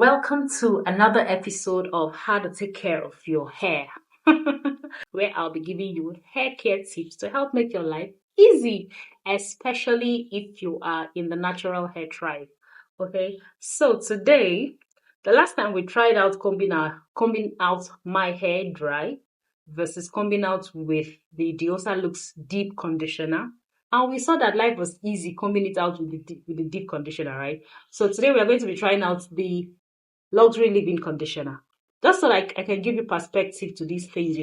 Welcome to another episode of How to Take Care of Your Hair, where I'll be giving you hair care tips to help make your life easy, especially if you are in the natural hair tribe. Okay, so today, the last time we tried out combing out my hair dry versus combing out with the Diosa Looks Deep Conditioner. And we saw that life was easy combing it out with the deep conditioner, right? So today we are going to be trying out the luxury living conditioner. Just so like I can give you perspective to these things.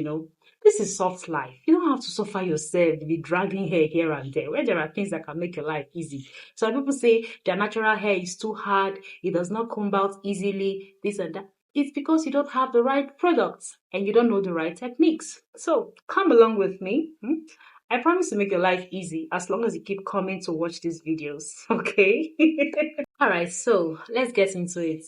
This is soft life. You don't have to suffer yourself, be dragging hair here and there, where there are things that can make your life easy. Some people say their natural hair is too hard, it does not comb out easily, this and that. It's because you don't have the right products and you don't know the right techniques. So come along with me. I promise to make your life easy as long as you keep coming to watch these videos. Okay? All right, so let's get into it.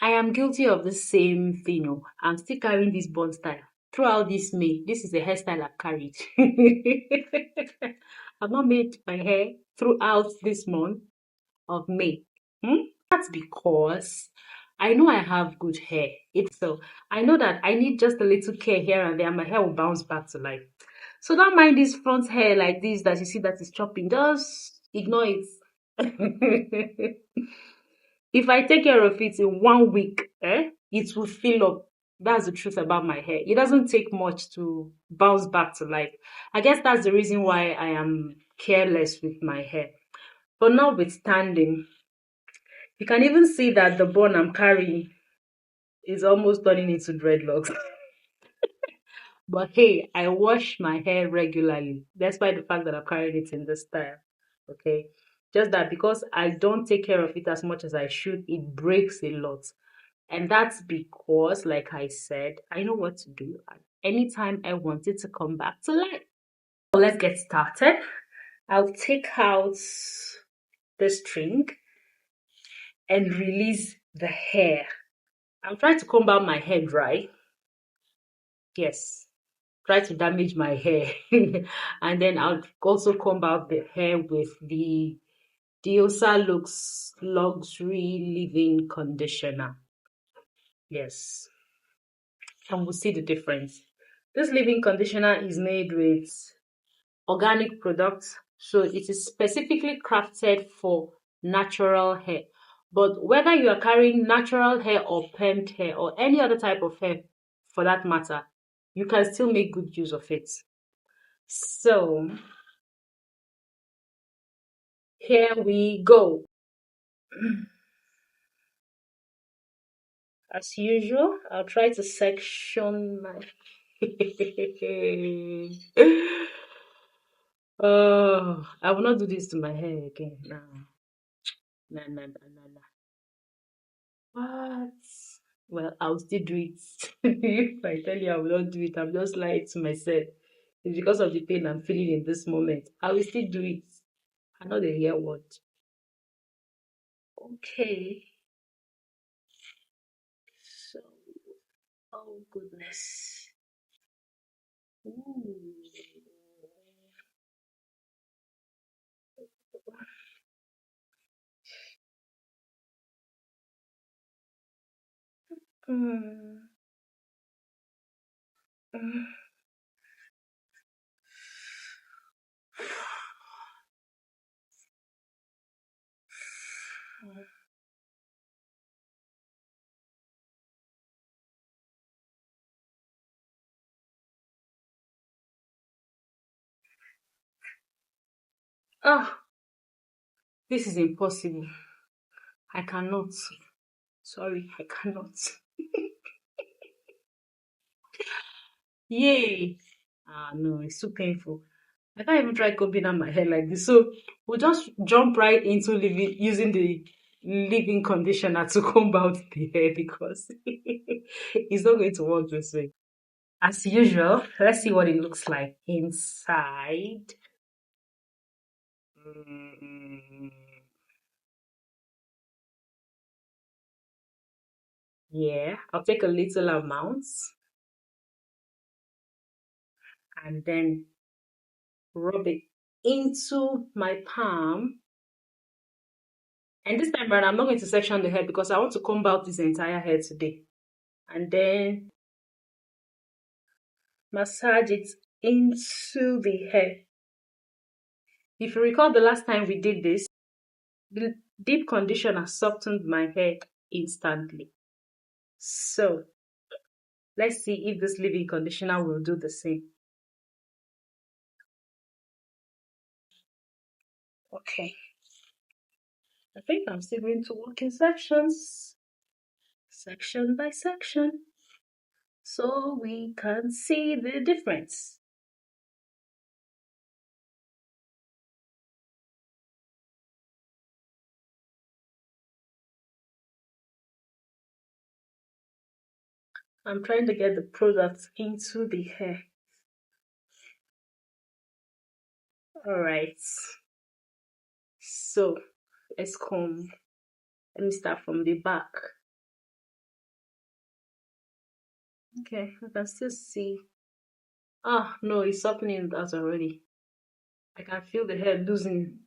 I am guilty of the same thing. Oh. I'm still carrying this bun style throughout this May. This is the hairstyle I've carried. I've not made my hair throughout this month of May. That's because I know I have good hair. So I know that I need just a little care here and there, and my hair will bounce back to life. So don't mind this front hair like this that you see that is chopping. Just ignore it. If I take care of it in 1 week, it will fill up. That's the truth about my hair. It doesn't take much to bounce back to life. I guess that's the reason why I am careless with my hair. But notwithstanding, you can even see that the bun I'm carrying is almost turning into dreadlocks. But hey, I wash my hair regularly, despite the fact that I'm carrying it in this style. Okay. Just that because I don't take care of it as much as I should, it breaks a lot. And that's because, like I said, I know what to do at any time I want it to come back to life. So let's get started. I'll take out the string and release the hair. I'm trying to comb out my hair dry. Yes, try to damage my hair. And then I'll also comb out the hair with the Diosa Looks Luxury Leave-in Conditioner. Yes, and we'll see the difference. This leave-in conditioner is made with organic products, so it is specifically crafted for natural hair. But whether you are carrying natural hair or permed hair or any other type of hair for that matter, you can still make good use of it. So here we go. As usual, I'll try to section my oh, I will not do this to my hair again. No. No, no, no, no, no. What? Well, I'll still do it. If I tell you I will not do it, I'm just lying to myself. It's because of the pain I'm feeling in this moment. I will still do it. I know the hear word. Okay. So, oh goodness. Ooh. Mm, mm, mm. Ah, this is impossible. I cannot. Sorry, I cannot. Yay! Ah, no, it's too painful. I can't even try combing out my hair like this. So we'll just jump right into using the leave-in conditioner to comb out the hair because it's not going to work this way. As usual, let's see what it looks like inside. Mm, yeah, I'll take a little amount and then rub it into my palm And this time around, I'm not going to section the hair because I want to comb out this entire hair today. And then massage it into the hair. If you recall the last time we did this, the deep conditioner softened my hair instantly. So let's see if this leave-in conditioner will do the same. Okay. I think I'm still going to work in sections, section by section, so we can see the difference. I'm trying to get the product into the hair. Alright. So let's comb. Let me start from the back. Okay, I can still see. Ah, no, it's softening that already. I can feel the hair loosening.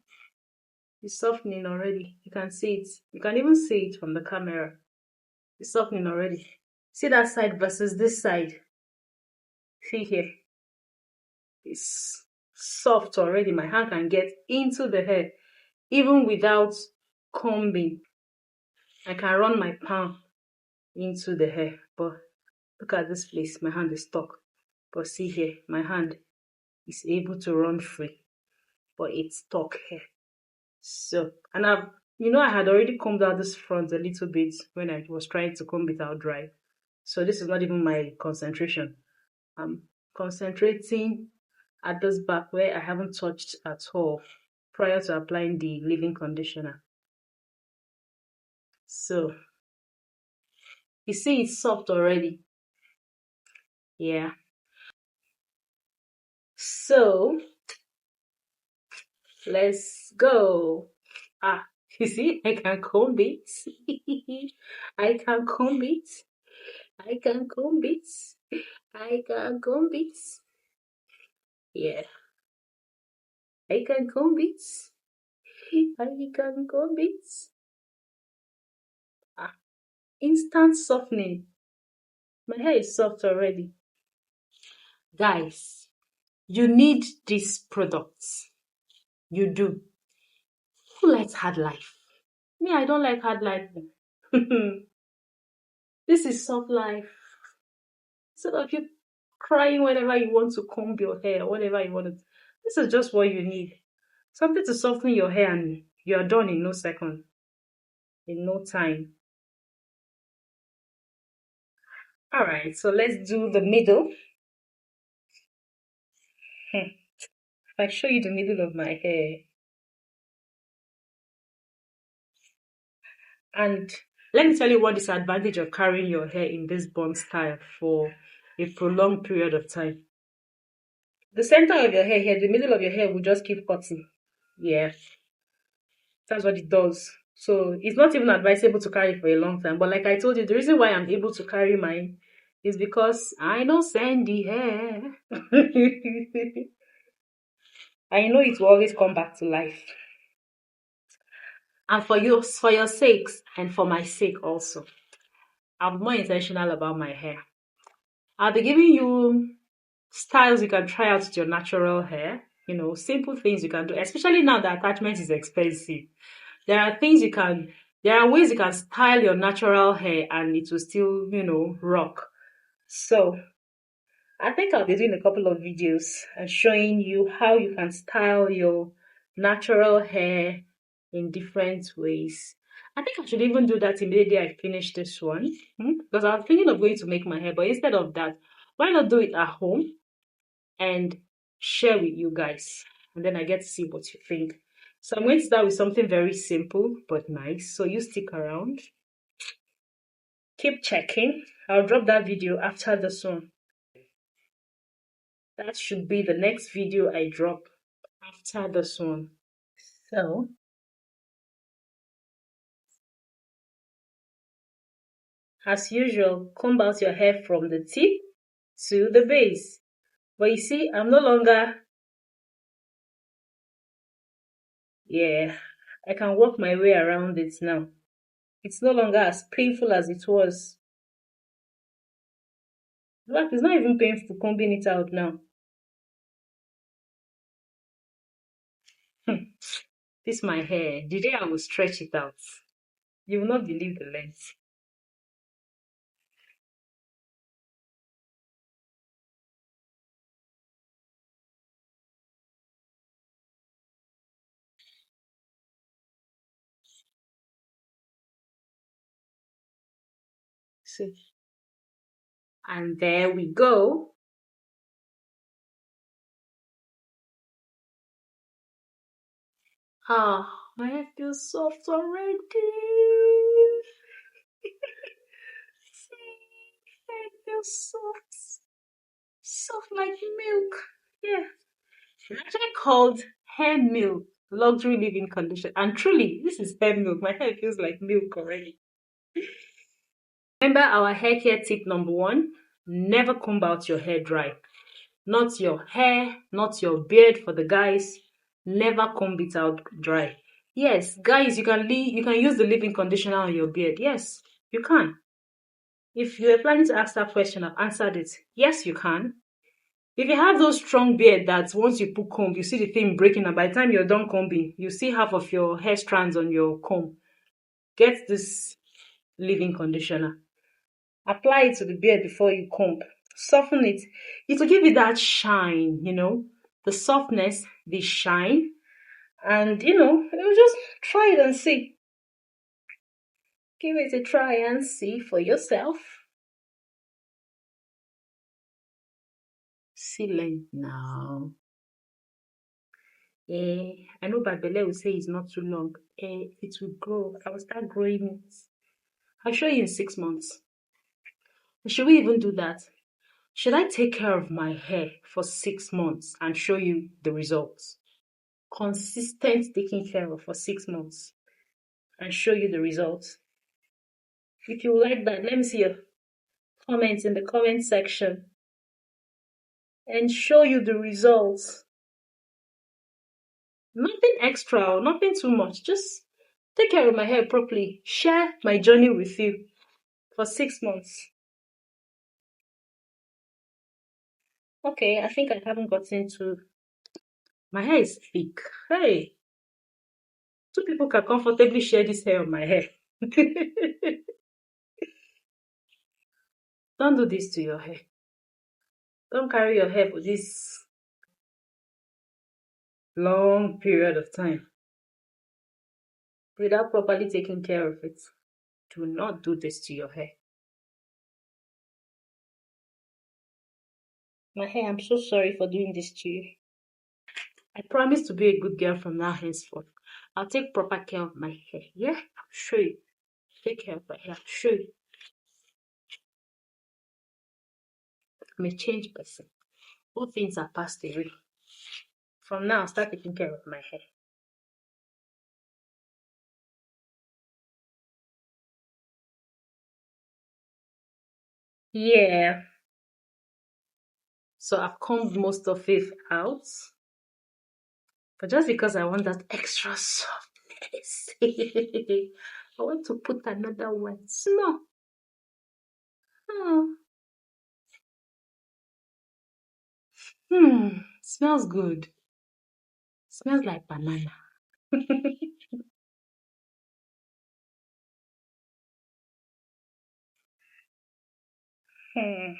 It's softening already. You can see it. You can even see it from the camera. It's softening already. See that side versus this side. See here. It's soft already. My hand can get into the hair even without combing. I can run my palm into the hair, but look at this place. My hand is stuck. But see here, my hand is able to run free, but it's stuck here. So, and I had already combed out this front a little bit when I was trying to comb it out dry. So this is not even my concentration. I'm concentrating at this back where I haven't touched at all prior to applying the leave-in conditioner. So you see it's soft already. Yeah. So let's go. You see, I can comb it. I can comb it. I can comb it. I can comb it. Yeah. I can comb it. I can comb it. Instant softening. My hair is soft already. Guys, you need these products. You do. Who likes hard life? Me, I don't like hard life. This is soft life. Instead of you crying whenever you want to comb your hair or whatever you want to, this is just what you need. Something to soften your hair and you are done in no second. In no time. Alright, so let's do the middle. If I show you the middle of my hair. And let me tell you what disadvantage of carrying your hair in this bun style for a prolonged period of time. The center of your hair here, the middle of your hair will just keep cutting. Yeah, that's what it does. So it's not even advisable to carry for a long time. But like I told you, the reason why I'm able to carry mine is because I know sandy hair. I know it will always come back to life. And for your sakes and for my sake also, I'm more intentional about my hair. I'll be giving you styles you can try out with your natural hair. Simple things you can do, especially now that attachment is expensive. There are ways you can style your natural hair and it will still, rock. So I think I'll be doing a couple of videos and showing you how you can style your natural hair in different ways. I think I should even do that immediately I finish this one. Because I was thinking of going to make my hair, but instead of that, why not do it at home and share with you guys? And then I get to see what you think. So I'm going to start with something very simple but nice. So you stick around. Keep checking. I'll drop that video after this one. That should be the next video I drop after this one. So as usual, comb out your hair from the tip to the base. But you see, I'm no longer, I can work my way around it now. It's no longer as painful as it was. In fact, it's not even painful combing it out now. Hmm. This my hair. The day I will stretch it out, you will not believe the length. See, and there we go. Ah, my hair feels soft already. See, hair feels soft, soft like milk. Yeah, it's actually called hair milk luxury living condition. And truly, this is hair milk. My hair feels like milk already. Remember our hair care tip number one: never comb out your hair dry. Not your hair, not your beard for the guys. Never comb it out dry. Yes, guys, you can use the leave-in conditioner on your beard. Yes, you can. If you are planning to ask that question, I've answered it. Yes, you can. If you have those strong beard that once you put comb, you see the thing breaking, and by the time you're done combing, you see half of your hair strands on your comb. Get this leave-in conditioner. Apply it to the beard before you comb. Soften it. It will give you that shine, the softness, the shine. And, you just try it and see. Give it a try and see for yourself. Silent now. I know Babele will say it's not too long. It will grow. I will start growing it. I'll show you in 6 months. Should we even do that? Should I take care of my hair for 6 months and show you the results? Consistent taking care of for 6 months and show you the results. If you like that, let me see your comments in the comment section and show you the results. Nothing extra or nothing too much. Just take care of my hair properly. Share my journey with you for 6 months. Okay, I think I haven't gotten to. My hair is thick. Hey, two people can comfortably share this hair on my hair. Don't do this to your hair. Don't carry your hair for this long period of time without properly taking care of it. Do not do this to your hair. My hair, I'm so sorry for doing this to you. I promise to be a good girl from now henceforth. I'll take proper care of my hair. Yeah, I'll show you. Take care of my hair. I'll show you. I'm a changed person. All things are passed away. From now, I'll start taking care of my hair. Yeah. So I've combed most of it out. But just because I want that extra softness, I want to put another one. No. Oh. Smells good. Smells like banana. Hmm.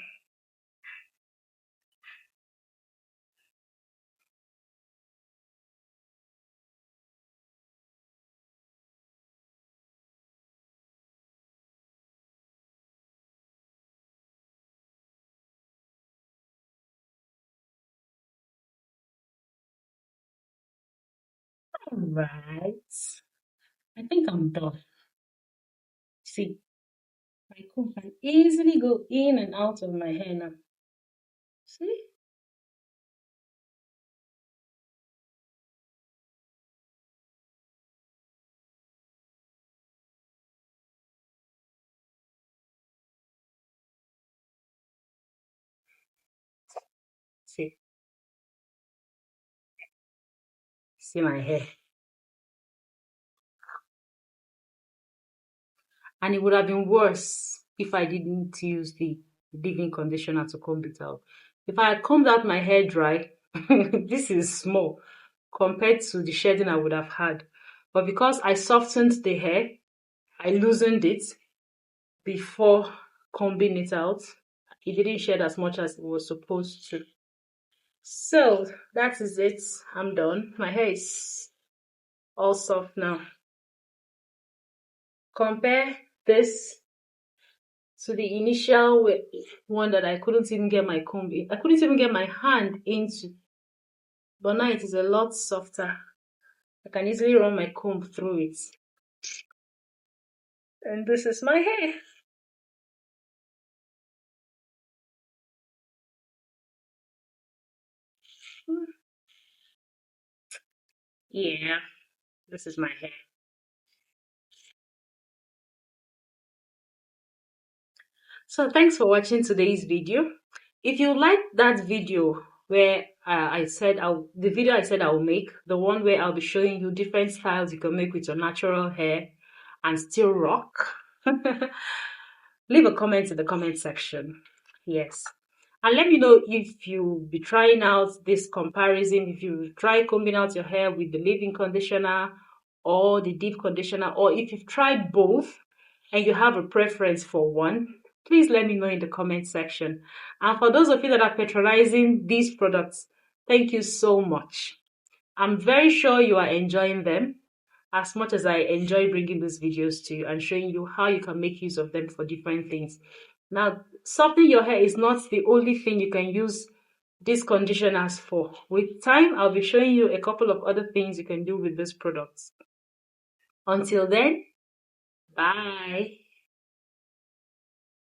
All right. I think I'm done. See, my comb can easily go in and out of my hair now. See? See? See my hair. And it would have been worse if I didn't use the leave-in conditioner to comb it out. If I had combed out my hair dry, this is small compared to the shedding I would have had. But because I softened the hair, I loosened it before combing it out, it didn't shed as much as it was supposed to. So that is it. I'm done. My hair is all soft now. Compare this to the initial one that I couldn't even get my comb in. I couldn't even get my hand into. But now it is a lot softer. I can easily run my comb through it. And this is my hair. Yeah, this is my hair. So thanks for watching today's video. If you like that video where the video I said I'll make, the one where I'll be showing you different styles you can make with your natural hair and still rock, leave a comment in the comment section. Yes. And let me know if you'll be trying out this comparison, if you try combing out your hair with the leave-in conditioner or the deep conditioner, or if you've tried both and you have a preference for one, please let me know in the comment section. And for those of you that are patronizing these products, thank you so much. I'm very sure you are enjoying them as much as I enjoy bringing these videos to you and showing you how you can make use of them for different things. Now, softening your hair is not the only thing you can use these conditioners for. With time, I'll be showing you a couple of other things you can do with these products. Until then, bye.